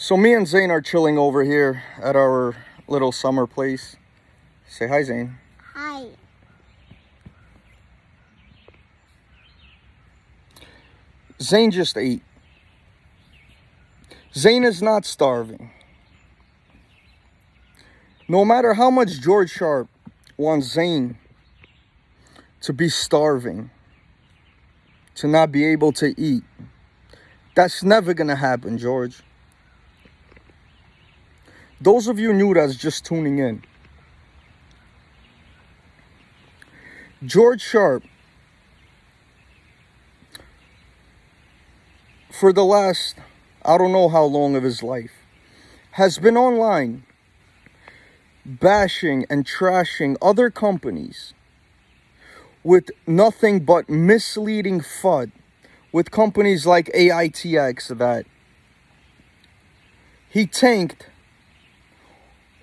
So me and Zane are chilling over here at our little summer place. Say hi, Zane. Hi. Zane just ate. Zane is not starving. No matter how much George Sharp wants Zane to be starving, to not be able to eat, that's never gonna happen, George. Those of you new that's just tuning in, George Sharp, for the last, I don't know how long of his life, has been online bashing and trashing other companies with nothing but misleading FUD, with companies like AITX that he tanked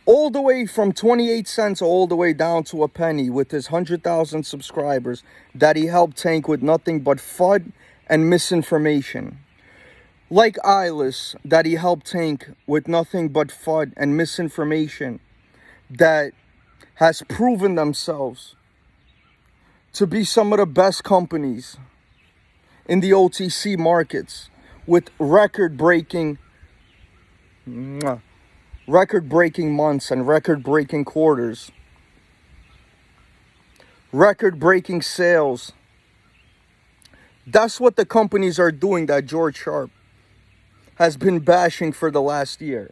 all the way from 28 cents all the way down to a penny with his 100,000 subscribers that he helped tank with nothing but FUD and misinformation. Like Eyeless that he helped tank with nothing but FUD and misinformation that has proven themselves to be some of the best companies in the OTC markets with record-breaking months and record-breaking quarters, record-breaking sales. That's what the companies are doing that George Sharp has been bashing for the last year.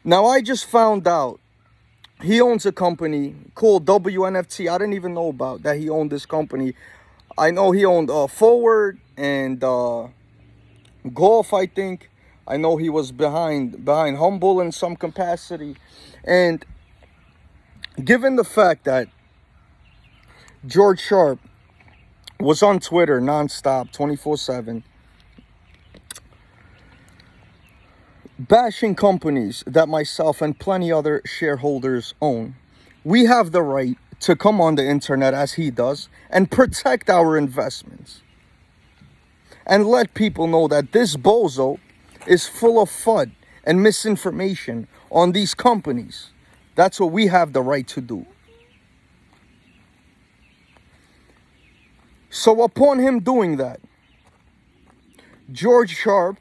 Now, I just found out he owns a company called WNFT. I didn't even know about that he owned this company. I know he owned FORW and Golf, I think. I know he was behind Humble in some capacity. And given the fact that George Sharp was on Twitter nonstop, 24/7, bashing companies that myself and plenty other shareholders own, we have the right to come on the internet as he does and protect our investments and let people know that this bozo is full of FUD and misinformation on these companies. That's what we have the right to do. So upon him doing that, George Sharp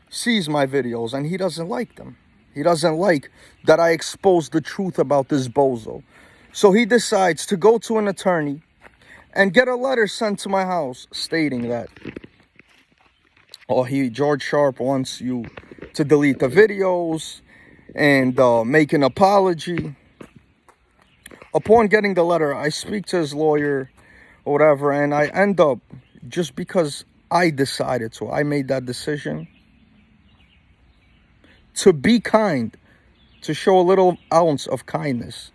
sees my videos and he doesn't like them. He doesn't like that I expose the truth about this bozo. So he decides to go to an attorney and get a letter sent to my house stating that, George Sharp wants you to delete the videos and make an apology. Upon getting the letter, I speak to his lawyer or whatever, and I end up, just because I decided to, I made that decision to be kind, to show a little ounce of kindness.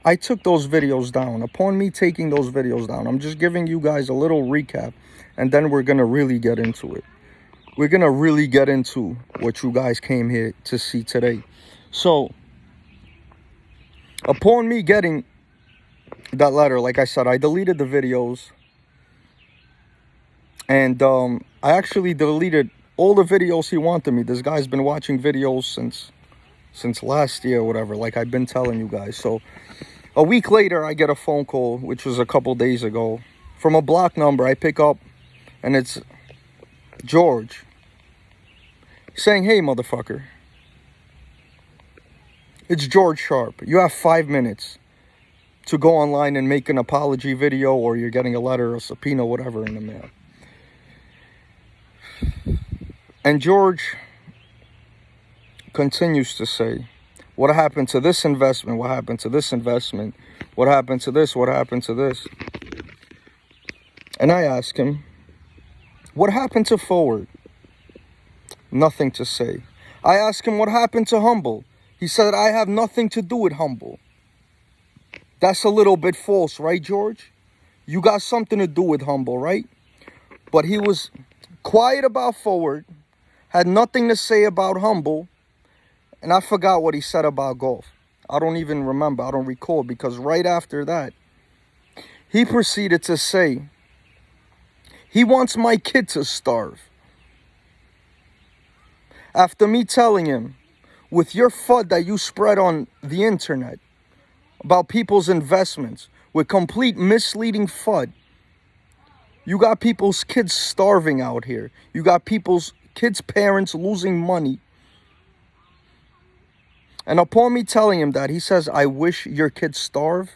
I took those videos down. Upon me taking those videos down, I'm just giving you guys a little recap, and then we're going to really get into it. We're going to really get into what you guys came here to see today. So, upon me getting that letter, like I said, I deleted the videos. And I actually deleted all the videos he wanted me. This guy's been watching videos since last year or whatever, like I've been telling you guys. So a week later, I get a phone call, which was a couple days ago, from a block number. I pick up, and it's George saying, "Hey, motherfucker. It's George Sharp. You have 5 minutes to go online and make an apology video, or you're getting a letter, a subpoena, whatever in the mail." And George continues to say, "What happened to this investment? What happened to this investment? What happened to this? What happened to this?" And I ask him, "What happened to FORW?" Nothing to say. I ask him, "What happened to Humble?" He said, "I have nothing to do with Humble." That's a little bit false, right, George? You got something to do with Humble, right? But he was quiet about FORW, had nothing to say about Humble, and I forgot what he said about Golf. I don't even remember. I don't recall, because right after that, he proceeded to say He wants my kid to starve. After me telling him, with your FUD that you spread on the internet about people's investments, with complete misleading FUD, you got people's kids starving out here. You got people's kids' parents losing money. And upon me telling him that, he says, I wish your kids starve.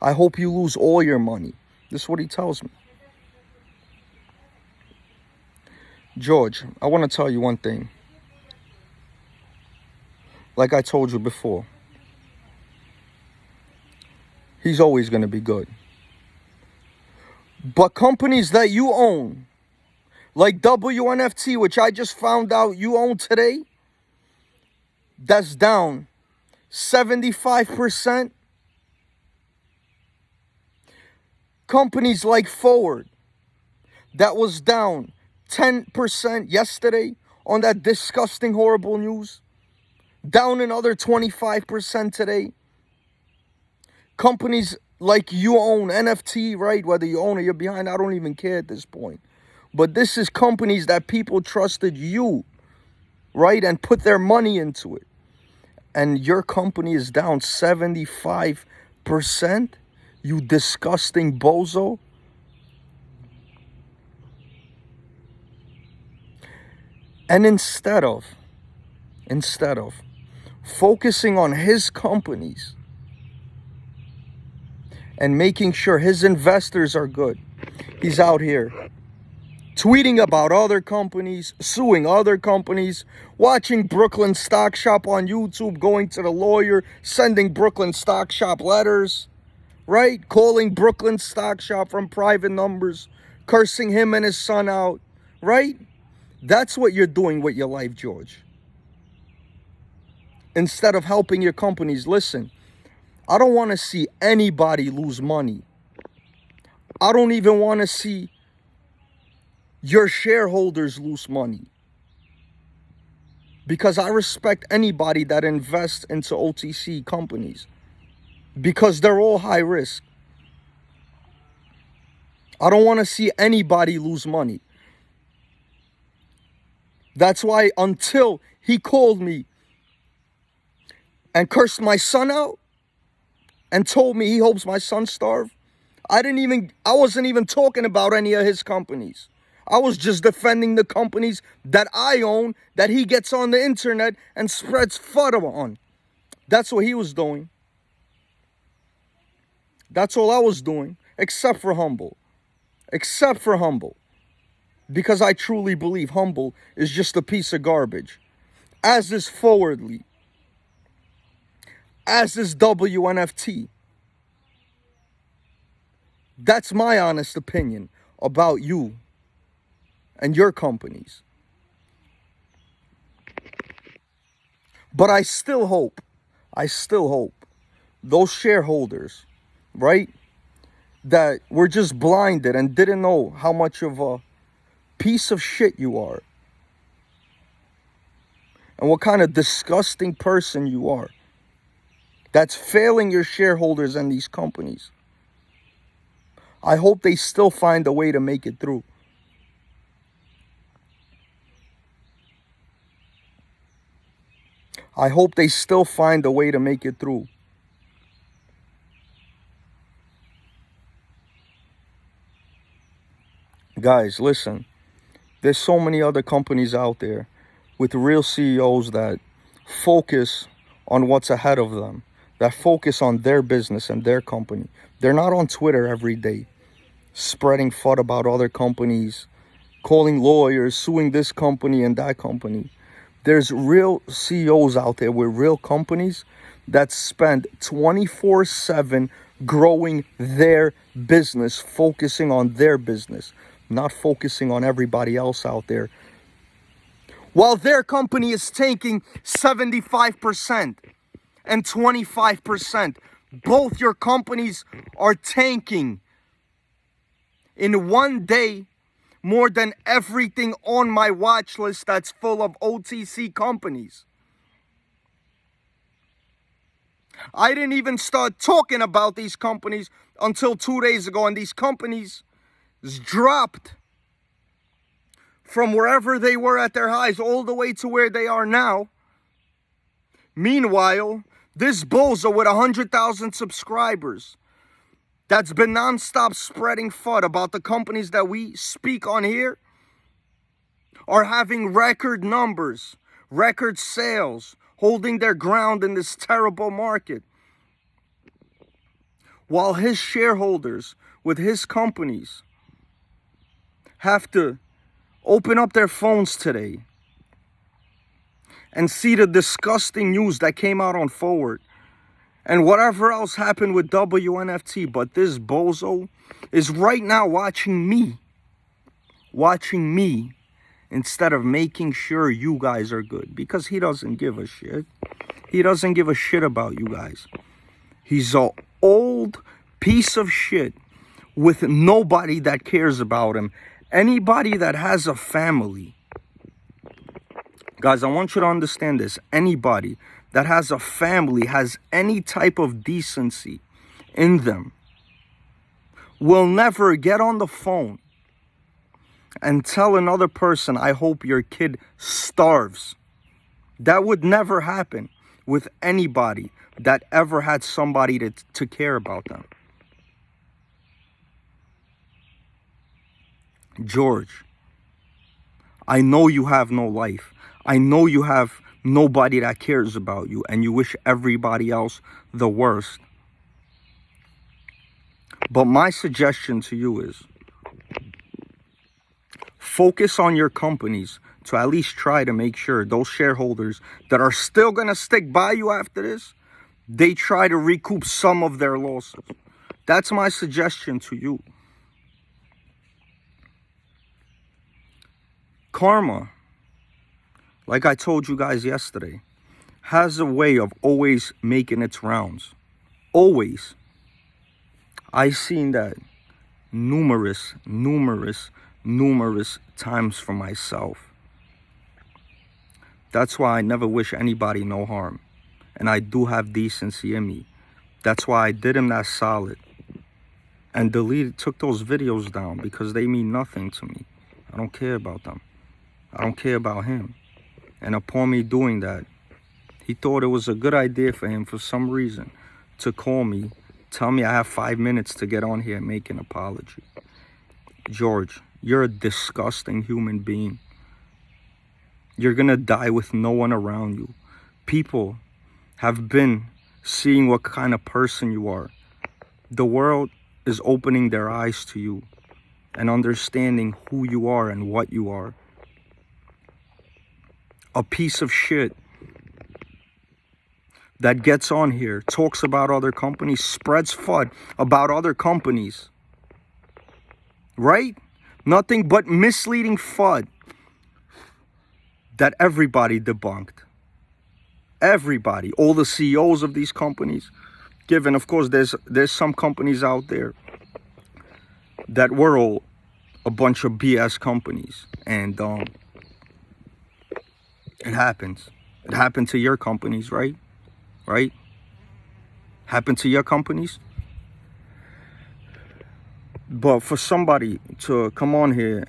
I hope you lose all your money. This is what he tells me. George, I want to tell you one thing. Like I told you before, he's always going to be good. But companies that you own, like WNFT, which I just found out you own today, that's down 75%. Companies like FORW, that was down 10% yesterday on that disgusting, horrible news. Down another 25% today. Companies like you own, NFT, right? Whether you own or you're behind, I don't even care at this point. But this is companies that people trusted you, right? And put their money into it. And your company is down 75%? You disgusting bozo. And instead of focusing on his companies and making sure his investors are good, he's out here tweeting about other companies, suing other companies, watching Brooklyn Stock Shop on YouTube, going to the lawyer, sending Brooklyn Stock Shop letters, right? Calling Brooklyn Stock Shop from private numbers, cursing him and his son out, right? That's what you're doing with your life, George. Instead of helping your companies, listen, I don't want to see anybody lose money. I don't even want to see your shareholders lose money. Because I respect anybody that invests into OTC companies. Because they're all high risk. I don't want to see anybody lose money. That's why until he called me and cursed my son out and told me he hopes my son starve, I wasn't even talking about any of his companies. I was just defending the companies that I own, that he gets on the internet and spreads FORW on. That's what he was doing. That's all I was doing, except for Humble. Except for Humble. Because I truly believe Humble is just a piece of garbage. As is FORW. As is WNFT. That's my honest opinion about you and your companies. But I still hope those shareholders, right, that were just blinded and didn't know how much of a piece of shit you are and what kind of disgusting person you are, that's failing your shareholders and these companies. I hope they still find a way to make it through. I hope they still find a way to make it through. Guys, listen. There's so many other companies out there with real CEOs that focus on what's ahead of them, that focus on their business and their company. They're not on Twitter every day spreading FUD about other companies, calling lawyers, suing this company and that company. There's real CEOs out there with real companies that spend 24/7 growing their business, focusing on their business, not focusing on everybody else out there. While their company is tanking 75% and 25%, both your companies are tanking in one day more than everything on my watch list that's full of OTC companies. I didn't even start talking about these companies until 2 days ago, and these companies dropped from wherever they were at their highs all the way to where they are now. Meanwhile, this bozo with 100,000 subscribers that's been nonstop spreading FUD about the companies that we speak on here are having record numbers, record sales, holding their ground in this terrible market. While his shareholders with his companies have to open up their phones today and see the disgusting news that came out on FORW and whatever else happened with WNFT. But this bozo is right now watching me instead of making sure you guys are good, because he doesn't give a shit. He doesn't give a shit about you guys. He's an old piece of shit with nobody that cares about him. Anybody that has a family, guys, I want you to understand this. Anybody that has a family, has any type of decency in them, will never get on the phone and tell another person, I hope your kid starves. That would never happen with anybody that ever had somebody to care about them. George, I know you have no life. I know you have nobody that cares about you, and you wish everybody else the worst. But my suggestion to you is focus on your companies to at least try to make sure those shareholders that are still going to stick by you after this, they try to recoup some of their losses. That's my suggestion to you. Karma, like I told you guys yesterday, has a way of always making its rounds. Always. I've seen that numerous times for myself. That's why I never wish anybody no harm. And I do have decency in me. That's why I did him that solid and took those videos down, because they mean nothing to me. I don't care about them. I don't care about him. And upon me doing that, he thought it was a good idea for him, for some reason, to call me, tell me I have 5 minutes to get on here and make an apology. George, you're a disgusting human being. You're gonna die with no one around you. People have been seeing what kind of person you are. The world is opening their eyes to you and understanding who you are and what you are. A piece of shit that gets on here, talks about other companies, spreads FUD about other companies. Right? Nothing but misleading FUD that everybody debunked. Everybody, all the CEOs of these companies, given, of course, there's some companies out there that were all a bunch of BS companies, and it happens. It happened to your companies, right? Right? Happened to your companies. But for somebody to come on here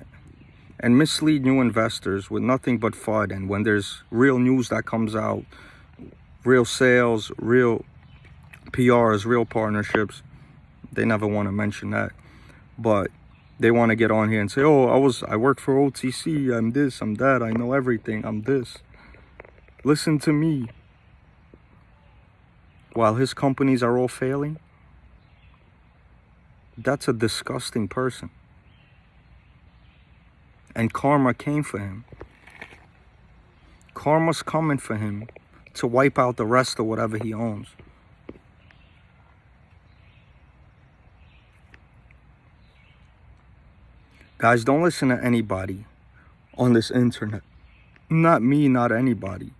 and mislead new investors with nothing but FUD, and when there's real news that comes out, real sales, real PRs, real partnerships, they never want to mention that. But they want to get on here and say, oh, I work for OTC, I'm this, I'm that, I know everything, I'm this. Listen to me. While his companies are all failing, that's a disgusting person. And karma came for him. Karma's coming for him to wipe out the rest of whatever he owns. Guys, don't listen to anybody on this internet. Not me, not anybody.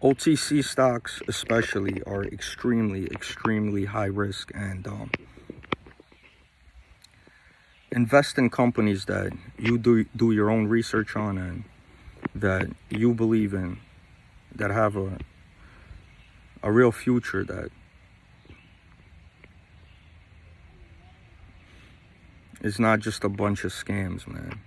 OTC stocks especially are extremely high risk, and invest in companies that you do your own research on and that you believe in, that have a real future, that is not just a bunch of scams, man.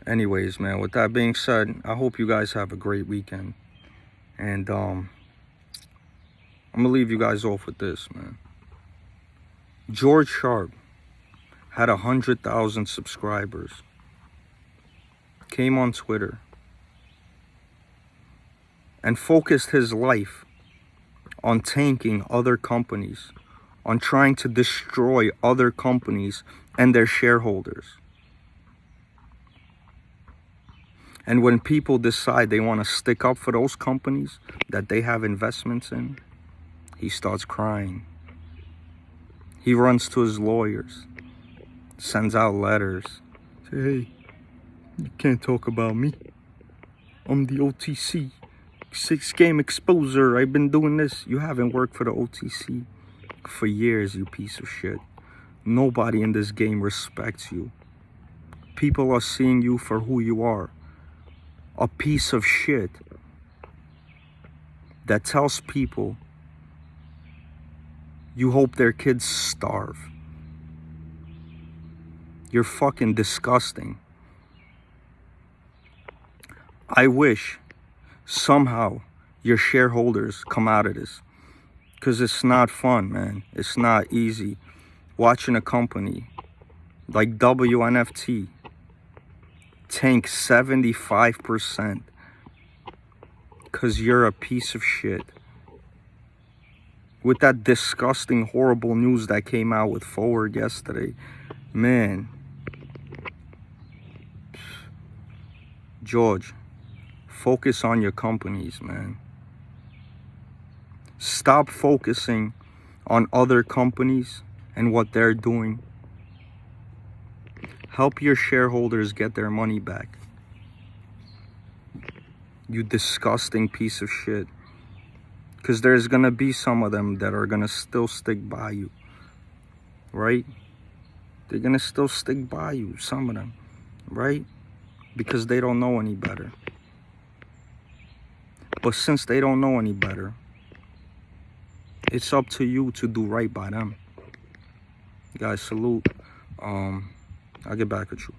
Anyways, man, with that being said, I hope you guys have a great weekend. And I'm gonna leave you guys off with this, man. George Sharp had 100,000 subscribers. Came on Twitter and focused his life on tanking other companies, on trying to destroy other companies and their shareholders. And when people decide they want to stick up for those companies that they have investments in, he starts crying. He runs to his lawyers, sends out letters, say, hey, you can't talk about me. I'm the OTC, 6-game exposer. I've been doing this. You haven't worked for the OTC for years, you piece of shit. Nobody in this game respects you. People are seeing you for who you are. A piece of shit that tells people you hope their kids starve. You're fucking disgusting. I wish somehow your shareholders come out of this, because it's not fun, man. It's not easy watching a company like WNFT tank 75% because you're a piece of shit. With that disgusting, horrible news that came out with FORW yesterday, man. George, focus on your companies, man. Stop focusing on other companies and what they're doing. Help your shareholders get their money back. You disgusting piece of shit. Because there's going to be some of them that are going to still stick by you. Right? They're going to still stick by you, some of them. Right? Because they don't know any better. But since they don't know any better, it's up to you to do right by them. Guys, salute. I'll get back with you.